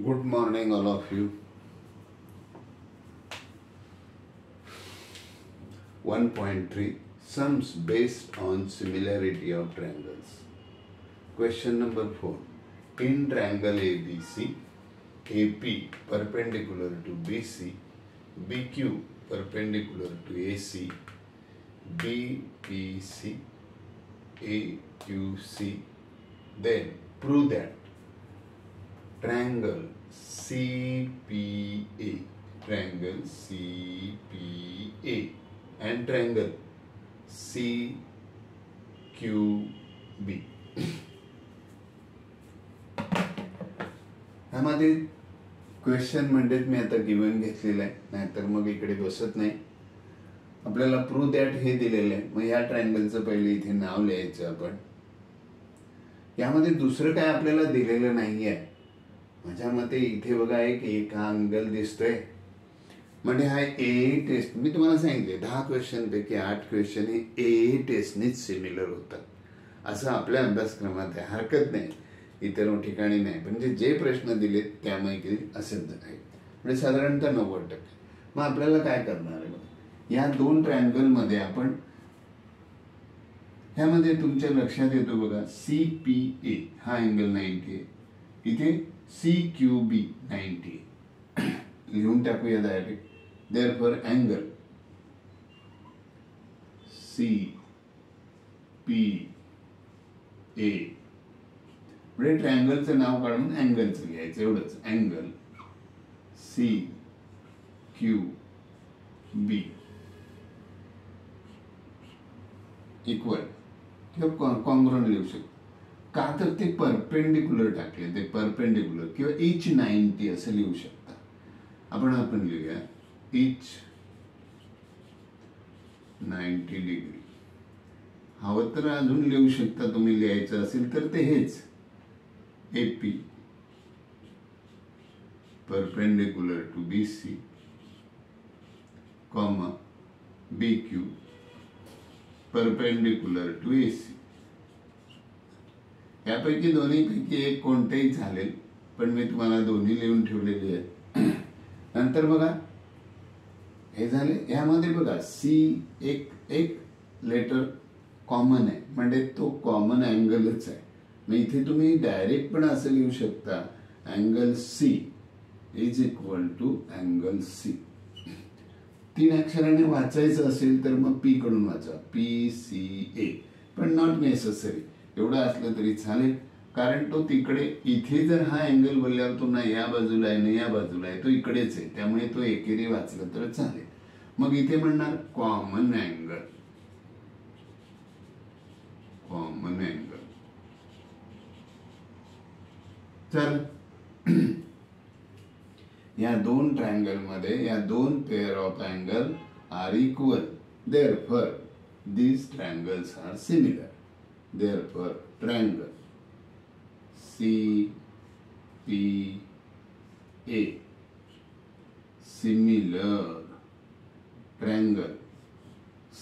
Good morning, all of you. 1.3 Sums based on similarity of triangles. Question number 4. In triangle ABC, AP perpendicular to BC, BQ perpendicular to AC, BPC, AQC, then prove that triangle CPA and triangle CQB ह्यामध्ये question म्हणजेच मी आता given घेतलेलं आहे, नाहीतर मग इकडे बसत नाही. आपल्याला प्रूव्ह दॅट हे दिलेलं आहे. मग या ट्रायंगलचं पहिले इथे नाव लिहायचं आपण. यामध्ये दुसरं काय आपल्याला दिलेलं नाही आहे. माझ्या मते इथे बघा एक अँगल दिसतोय, म्हणजे हा ए टेस्ट. मी तुम्हाला सांगितले 10 क्वेश्चन पैकी 8 क्वेश्चन हे ए टेस्टनेच सिमिलर होतात असं आपल्या अभ्यासक्रमात आहे. हरकत नाही, इतर ठिकाणी नाही, म्हणजे जे प्रश्न दिलेत त्यापैकी असेल आहे, म्हणजे साधारणतः 90%. मग आपल्याला काय करणार आहे बघा, या दोन ट्रायंगल मध्ये आपण ह्यामध्ये तुमच्या लक्षात येतो बघा CPA हा अँगल 90 आहे, इथे CQB 90 आहे. लिहून टाकूया डायरेक्ट. Therefore angle CPA म्हणजे ट्रायंगलचं नाव काढून अँगलचं घ्यायचं, एवढंच. अँगल CQB इक्वल किंवा कॉन्ग्रुएंट लिहू शकतो. का तर ते परपेंडिक्युलर टाकले, ते परपेंडिक्युलर किंवा each 90 असं लिहू शकता आपण लिहूया each 90 डिग्री. हवं तर अजून लिहू शकता तुम्ही, लिहायचं असेल तर ते हेच AP perpendicular to BC, comma BQ perpendicular to AC. यापैकी दोन्हीपैकी एक कोणतेही चालेल, पण मी तुम्हाला दोन्ही लिहून ठेवलेली आहे. नंतर बघा हे झाले. यामध्ये बघा C एक लेटर कॉमन आहे, म्हणजे तो कॉमन अँगलच आहे. मग इथे तुम्ही डायरेक्ट पण असं लिहू शकता, angle C is equal to angle C. 3 अक्षराने वाचायचं असेल तर मग P कडून वाचा, PCA, पण नॉट नेसेसरी. एवढं असलं तरी चालेल, कारण तो तिकडे, इथे जर हा अँगल बोलल्यावर तो ना या बाजूला आहे ना या बाजूला आहे, तो इकडेच आहे, त्यामुळे तो एकेरी वाचला तर चालेल. मग इथे म्हणणार कॉमन अँगल, कॉमन अँगल. चल या दोन ट्रायंगल मध्ये या दोन pair of angle are equal. Therefore these triangles are similar. Therefore triangle CPA similar triangle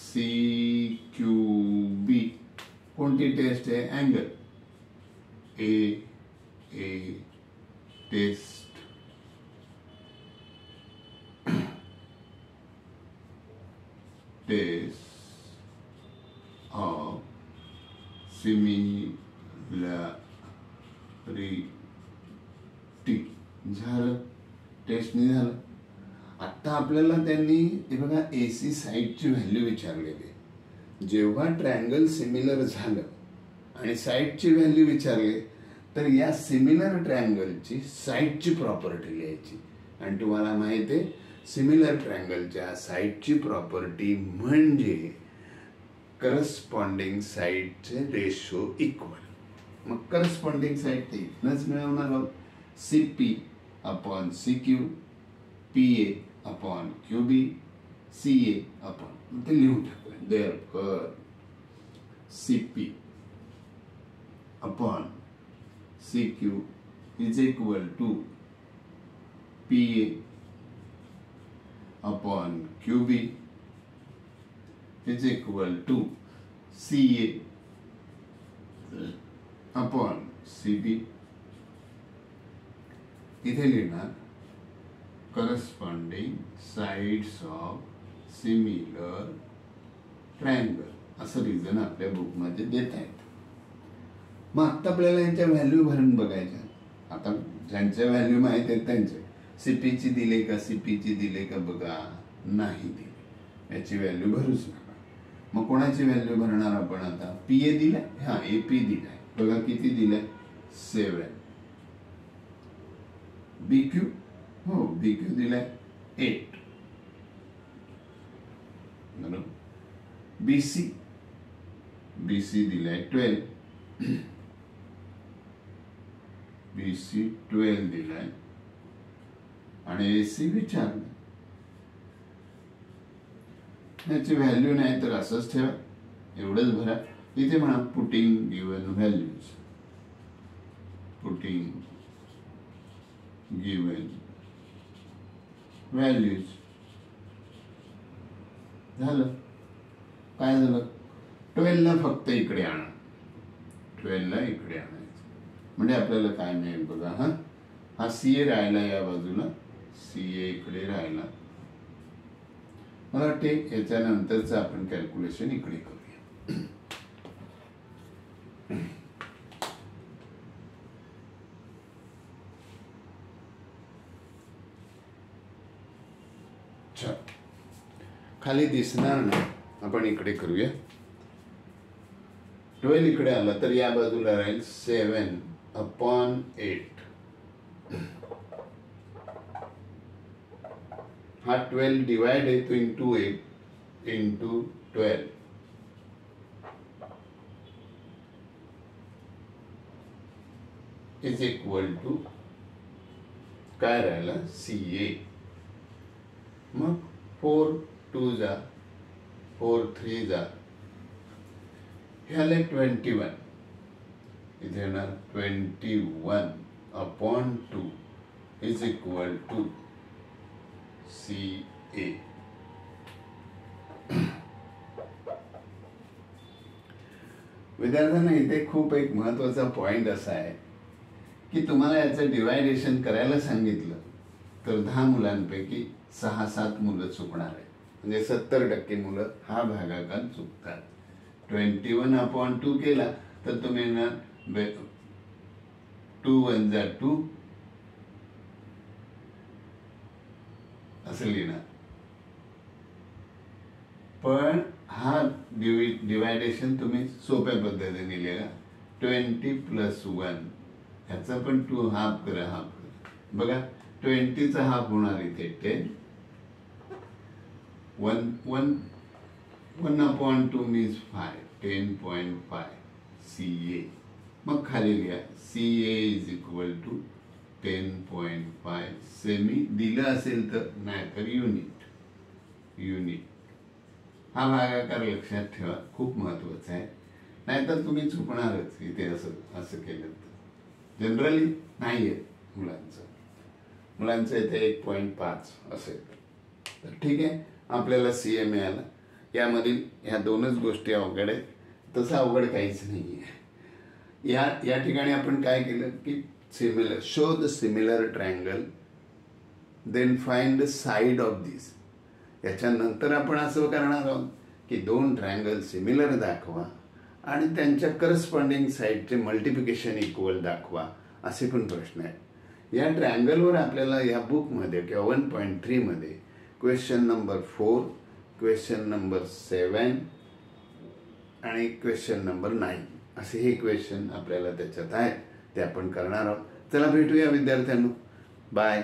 CQB. कोणती टेस्ट आहे? Angle A test of similarity झालं, टेस्टने झालं. आता आपल्याला त्यांनी हे बघा AC साईडची व्हॅल्यू विचारलेली आहे. जेव्हा ट्रायंगल सिमिलर झालं आणि साईडची व्हॅल्यू विचारली, तर या सिमिलर ट्रायंगलची साईडची प्रॉपर्टी लिहायची. आणि तुम्हाला माहिती आहे सिमिलर ट्रायंगलच्या साईडची प्रॉपर्टी म्हणजे करस्पॉन्डिंग साईडचे रेशो इक्वल. मग करस्पॉन्डिंग साईड ते इथनच मिळवणार आहोत, CP upon CQ, PA upon QB, CA upon, ते लिहून टाकूया. Therefore CP upon CQ is equal to PA upon QB is equal to CA upon CB. इथे लिहिणार corresponding sides of similar triangle असं रिझन आपल्या बुकमध्ये देत आहेत. मग आता आपल्याला यांच्या व्हॅल्यू भरून बघायच्या. आता ज्यांच्या व्हॅल्यू माहित आहेत त्यांचे सीपीची दिले का सीपीची दिले का बघा, नाही दिले, याची व्हॅल्यू भरूच नका. मग कोणाची व्हॅल्यू भरणार आपण आता? पीए दिलाय, हा एपी दिलाय बघा, किती दिलाय 7. बीक्यू, हो बीक्यू दिलाय 8 बरोबर. बीसी, बीसी दिलाय 12, बीसी 12 दिलाय. आणि एसी विचारलं, याची व्हॅल्यू नाही तर असंच ठेवा, एवढंच भरा. इथे म्हणा putting given values, putting given values. झालं. काय झालं? 12 ला फक्त इकडे आणा, 12 ला इकडे आणायचं म्हणजे आपल्याला काय मिळेल बघा. हा सीए राहिला या बाजूला, सीए इकडे राहिला. मला वाटते याच्यानंतरचं आपण कॅल्क्युलेशन इकडे करूया. खाली दिसणार नाही, आपण इकडे करूया. 12 इकडे आला तर या बाजूला राहील 7/8. हा 12 डिवाइड येतो into 8 into 12 is equal to काय राहिला? CA. मग 4 2 जा, 4 3 जा, हे आले 21. इथे येणार 21/2 इज इक्वल टू CA. विद्यार्थ्यांना इथे खूप एक महत्वाचा पॉइंट असा आहे की तुम्हाला याचं डिवायडेशन करायला सांगितलं तर 10 मुलांपैकी 6-7 मुलं चुकणार आहेत. म्हणजे 70% मुलं हा भागाकार चुकतात. 21/2 केला तर तुम्ही येणार 2 1 जा 2 असं लिहिणार. पण हा डिवायडेशन तुम्ही सोप्या पद्धतीने लिहा. 20 + 1 ह्याचा पण 2 हाफ करा, हाफ करा. बघा 20चा हाफ होणार इथे 10. 1/2 मीन्स 5, 10.5 CA. मग खाली लिहा CA इज इक्वल टू 10.5 सेमी. दिलं असेल तर, नाही तर युनिट. हा भागाकार लक्षात ठेवा, खूप महत्वाचा आहे. नाहीतर तुम्ही चुकणारच इथे असं केलं तर. जनरली नाही आहे मुलांचं इथे 1.5 असेल तर ठीक आहे, आपल्याला CA मिळाला. यामधील ह्या 2च गोष्टी अवघड आहेत, तसं अवघड काहीच नाही आहे. या ठिकाणी आपण काय केलं की similar, show the similar triangle then find the side of this. याच्यानंतर आपण असं करणार आहोत की 2 ट्रायंगल सिमिलर दाखवा आणि त्यांच्या करस्पॉन्डिंग साइडचे मल्टिप्लिकेशन इक्वल दाखवा, असे पण प्रश्न आहेत. या ट्रायंगलवर आपल्याला या बुकमध्ये किंवा 1.3 मध्ये क्वेश्चन नंबर 4, क्वेश्चन नंबर 7 आणि क्वेश्चन नंबर 9 असे हे क्वेश्चन आपल्याला त्याच्यात आहेत, ते आपण करणार आहोत. चला भेटूया विद्यार्थ्यांनो, बाय.